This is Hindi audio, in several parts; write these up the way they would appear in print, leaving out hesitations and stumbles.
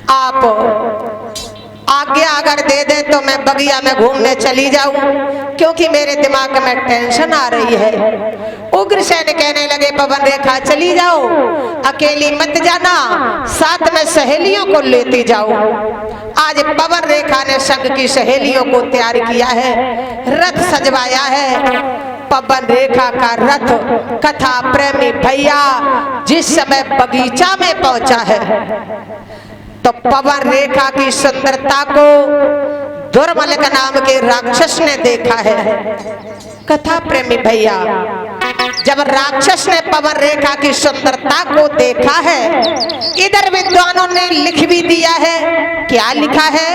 आप आज्ञा अगर दे दे तो मैं बगिया में घूमने चली जाऊं, क्योंकि मेरे दिमाग में टेंशन आ रही है। उग्रसेन कहने लगे पवन रेखा चली जाओ, अकेली मत जाना, साथ में सहेलियों को लेती जाओ। आज पवन रेखा ने संग की सहेलियों को तैयार किया है, रथ सजवाया है। पवन रेखा का रथ कथा प्रेमी भैया जिस समय बगीचा में पहुंचा है तो पवन रेखा की सुंदरता को दुर्मलक नाम के राक्षस ने देखा है। कथा प्रेमी भैया, जब राक्षस ने पवन रेखा की सुंदरता को देखा है, इधर विद्वानों ने लिख भी दिया है। क्या लिखा है?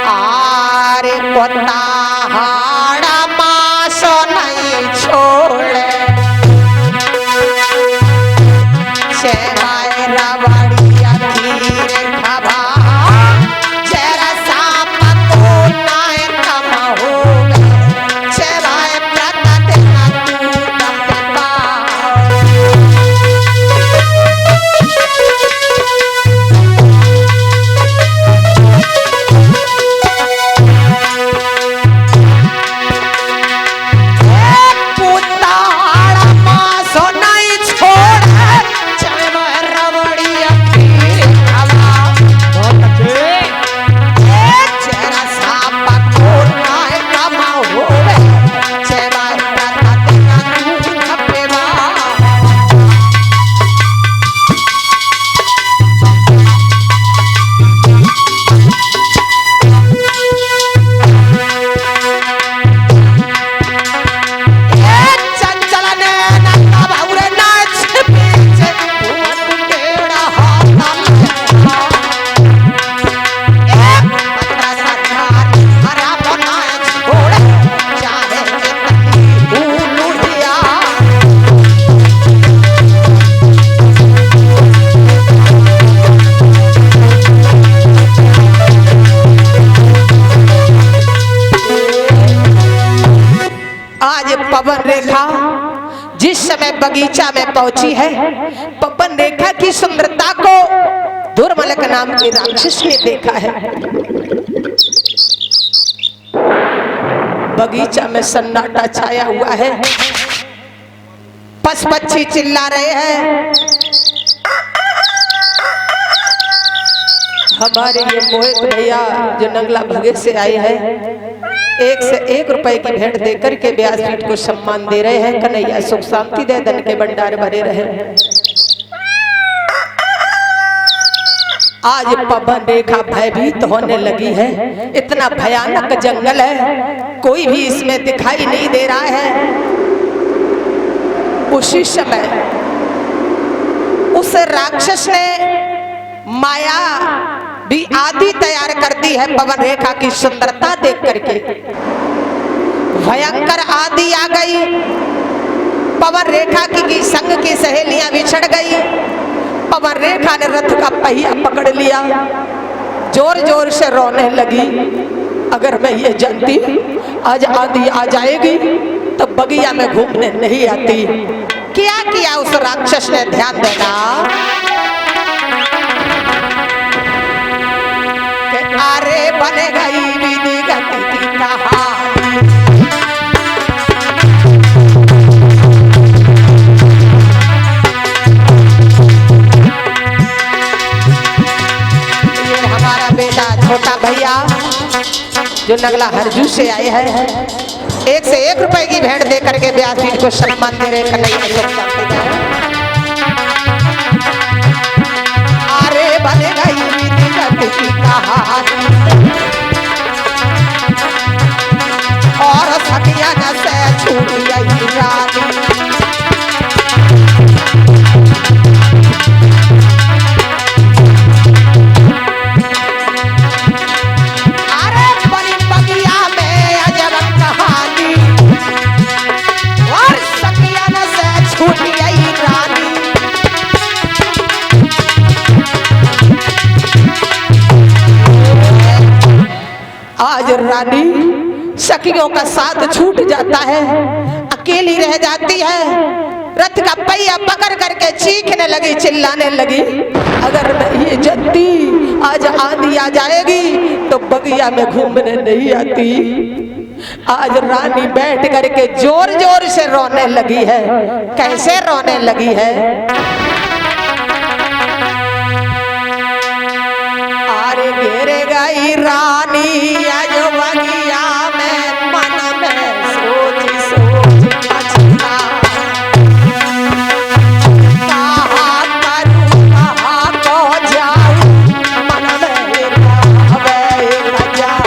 आरे कोताहाड़ा मासो नहीं छोड़े, पवन रेखा जिस समय बगीचा में पहुंची है, पवन रेखा की सुंदरता को दुर्मलक नाम के राक्षस ने देखा है। बगीचा में सन्नाटा छाया हुआ है, पशु पक्षी चिल्ला रहे हैं। हमारे ये मोहित भैया जो नंगला भगे से आए हैं, 1 से 1 रुपए की भेंट देकर के व्यासपीठ को सम्मान दे रहे हैं। कन्हैया सुख शांति दे, धन के भंडार भरे रहे। आज पवन रेखा भयभीत होने लगी है। इतना भयानक जंगल है, कोई भी इसमें दिखाई नहीं दे रहा है। उसी समय उस राक्षस ने माया भी आदि तैयार कर दी है पवन रेखा की सुंदरता देख करके। भयंकर आदि आ गई, पवन रेखा की संग की सहेलियां बिछड़ गई। पवन रेखा ने रथ का पहिया पकड़ लिया, जोर जोर से रोने लगी। अगर मैं ये जानती आज आदि आ जाएगी तो बगिया में घूमने नहीं आती। क्या किया उस राक्षस ने, ध्यान देना। अरे बन गई विधि गति की कहानी, ये हमारा बेटा छोटा भैया जो नगला हरजू से आए हैं, 1 से 1 रुपए की भेंट दे करके व्यासपीठ को सम्मान दे रहे। अरे बन गई विधि गति की कहानी और सखिया न से छूट गई रानी। अरे बड़ी बगिया में अजब कहानी और सखिया न से छूट गई रानी। आज रानी सखियों का साथ छूट जाता है, अकेली रह जाती है। रथ का पहिया पकड़ करके चीखने लगी, चिल्लाने लगी, अगर नहीं जलती आज आंधी आ जाएगी तो बगिया में घूमने नहीं आती। आज रानी बैठ करके जोर जोर से रोने लगी है। कैसे रोने लगी है? आरे घेरे गई रानी आज बगिया में, मन में सोच सोच मचना, कहाँ करूँ कहाँ को जाऊँ, मन में गावे जाए।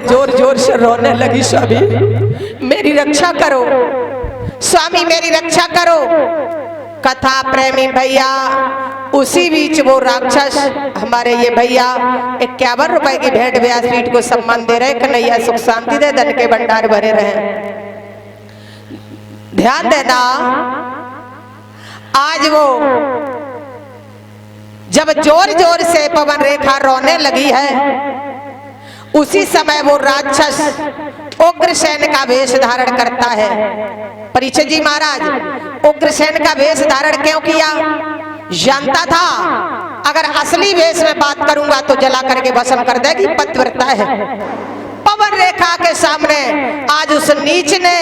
जोर जोर से रोने लगी, स्वामी मेरी रक्षा करो, स्वामी मेरी रक्षा करो। कथा प्रेमी भैया, उसी बीच वो राक्षस हमारे ये भैया 51 रुपए की भेंट व्यासपीठ को सम्मान दे रहे। कन्हैया सुख शांति दे, धन के भंडार भरे रहे। ध्यान देना, आज वो जब जोर जोर से पवन रेखा रोने लगी है, उसी समय वो राक्षस उग्रसेन का वेश धारण करता है। परीक्षित जी महाराज उग्रसेन का वेश धारण क्यों किया? जानता था अगर असली वेश में बात करूंगा तो जला करके भस्म कर देगी, पतिव्रता है। पवन रेखा के सामने आज उस नीच ने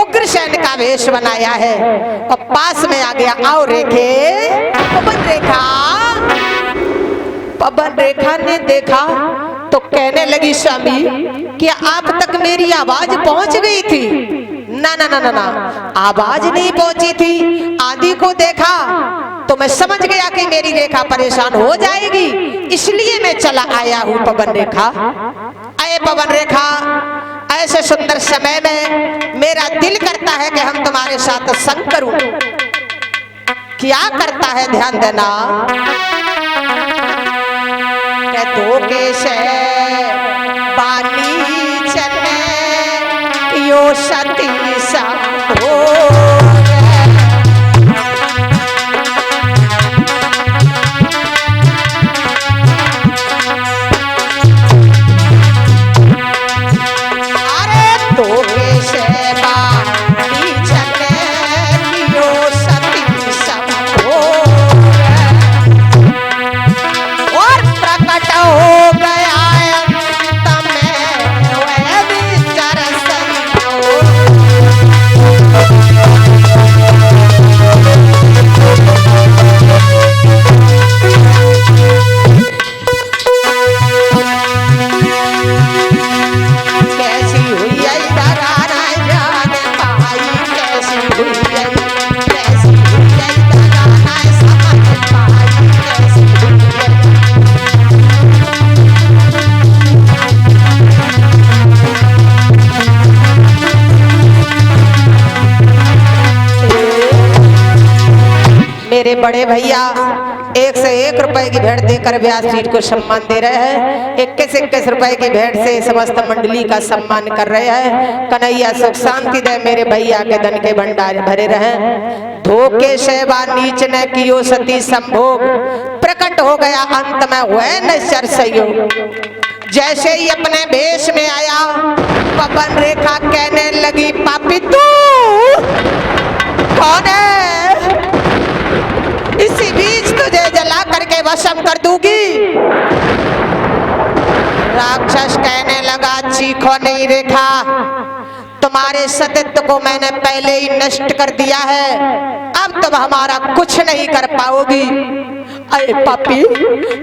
उग्रसेन का वेश बनाया है और पास में आ गया। आओ रेखे, पवन रेखा। पवन रेखा ने देखा तो कहने लगी, स्वामी क्या आप तक मेरी आवाज पहुंच गई थी? ना ना ना ना ना, आवाज नहीं पहुंची थी। आदि को देखा तो मैं समझ गया कि मेरी रेखा परेशान हो जाएगी, इसलिए मैं चला आया हूं। पवन रेखा, अये पवन रेखा, ऐसे सुंदर समय में मेरा दिल करता है कि हम तुम्हारे साथ संग करूं। क्या करता है? ध्यान देना। धोखे से पानी चले यो सती सा हो। अरे धोखे से पानी चले यो सती सा हो और प्रकट हो गया मेरे बड़े भैया 1 से 1 रुपए की भेंट देकर व्यासपीठ को सम्मान दे रहे हैं। 21 रुपए की भेंट से समस्त मंडली का सम्मान कर रहे हैं। कन्हैया सुख शांति दे, मेरे भैया के धन के भंडार भरे रहे। धोखे से बा नीच ने कियो सती संभोग, प्रकट हो गया अंत में हुए नश्वर संयोग। जैसे ही अपने वेश में आया, पवन रेखा कहने लगी, पापी तू कौन है? इसी बीच तुझे भस्म कर दूंगी। राक्षस कहने लगा, चीखो नहीं रेखा, तुम्हारे सतीत्व को मैंने पहले ही नष्ट कर दिया है, अब तुम हमारा कुछ नहीं कर पाओगी। अरे पापी,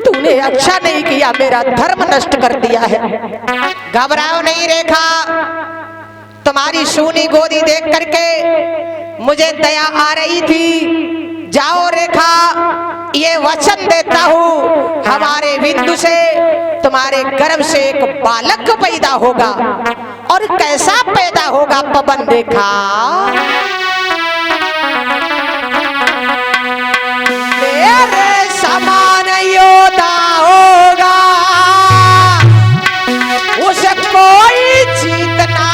तूने अच्छा नहीं किया, मेरा धर्म नष्ट कर दिया है। घबराओ नहीं रेखा, तुम्हारी सूनी गोदी देख करके मुझे दया आ रही थी। जाओ रेखा, ये वचन देता हूँ, हमारे बिंदु से तुम्हारे गर्भ से एक बालक पैदा होगा। और कैसा पैदा होगा पवन रेखा? मेरे समान योद्धा होगा, उसे कोई जीत ना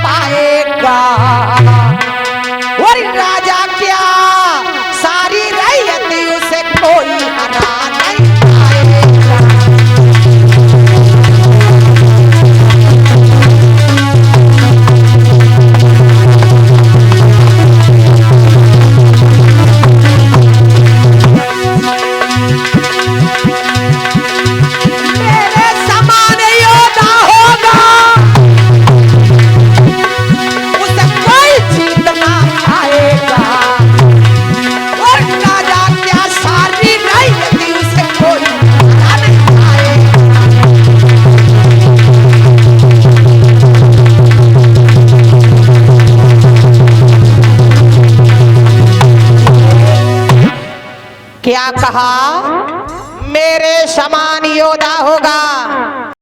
पाएगा। और राजा क्या, सारी रैयत उसे कोई हरा नहीं पाएगा। क्या कहा? मेरे समान योद्धा होगा,